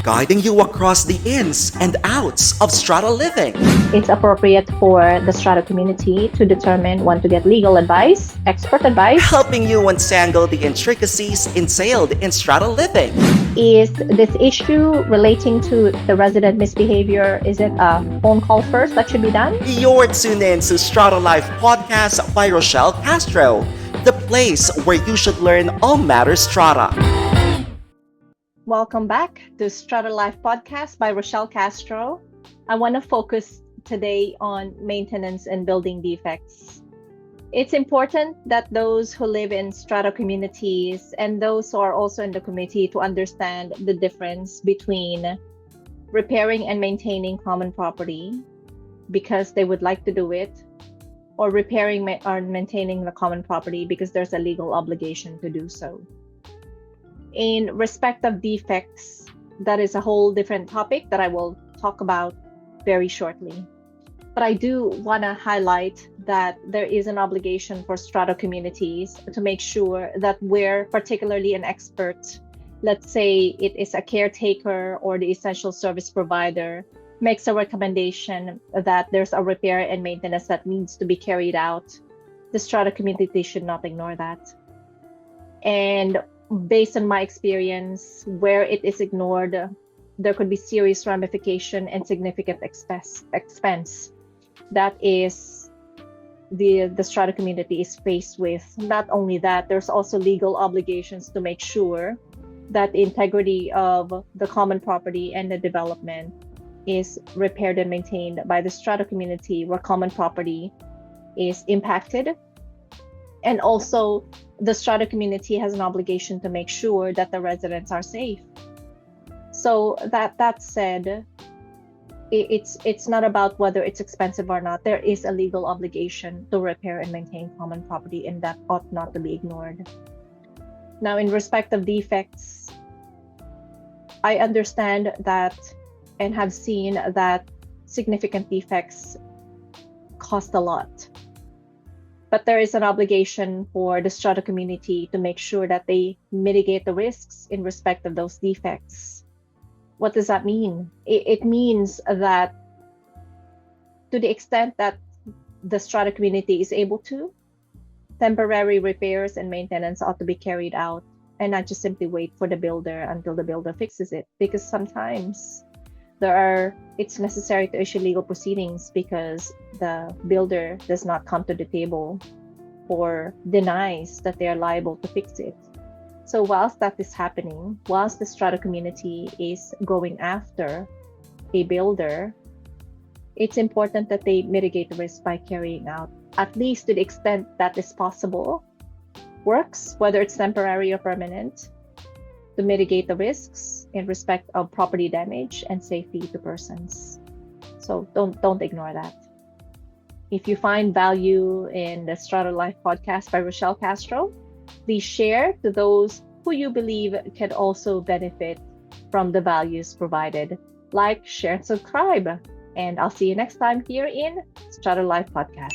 guiding you across the ins and outs of strata living. It's appropriate for the strata community to determine when to get legal advice, expert advice. Helping you untangle the intricacies entailed in strata living. Is this issue relating to the resident misbehavior? Is it a phone call first that should be done? You're tuned in to Strata Life podcast by Rochelle Castro, the place where you should learn all matters strata. Welcome back to Strata Life podcast by Rochelle Castro. I want to focus today on maintenance and building defects. It's important that those who live in strata communities and those who are also in the community to understand the difference between repairing and maintaining common property because they would like to do it, or repairing or maintaining the common property because there's a legal obligation to do so. In respect of defects, that is a whole different topic that I will talk about very shortly. But I do want to highlight that there is an obligation for strata communities to make sure that where particularly an expert, let's say it is a caretaker or the essential service provider, makes a recommendation that there's a repair and maintenance that needs to be carried out, the strata community should not ignore that. And based on my experience, where it is ignored, there could be serious ramification and significant expense that is the strata community is faced with. Not only that, there's also legal obligations to make sure that the integrity of the common property and the development is repaired and maintained by the strata community where common property is impacted. And also, the strata community has an obligation to make sure that the residents are safe. So that said, it's not about whether it's expensive or not. There is a legal obligation to repair and maintain common property, and that ought not to be ignored. Now, in respect of defects, I understand that and have seen that significant defects cost a lot. But there is an obligation for the strata community to make sure that they mitigate the risks in respect of those defects. What does that mean? It means that to the extent that the strata community is able to, temporary repairs and maintenance ought to be carried out and not just simply wait for the builder until the builder fixes it. Because sometimes it's necessary to issue legal proceedings because the builder does not come to the table or denies that they are liable to fix it. So whilst that is happening, whilst the strata community is going after a builder, it's important that they mitigate the risk by carrying out, at least to the extent that is possible, works, whether it's temporary or permanent, to mitigate the risks in respect of property damage and safety to persons. So don't ignore that. If you find value in the Strata Life podcast by Rochelle Castro, please share to those who you believe can also benefit from the values provided. Like, share, and subscribe. And I'll see you next time here in Strata Life podcast.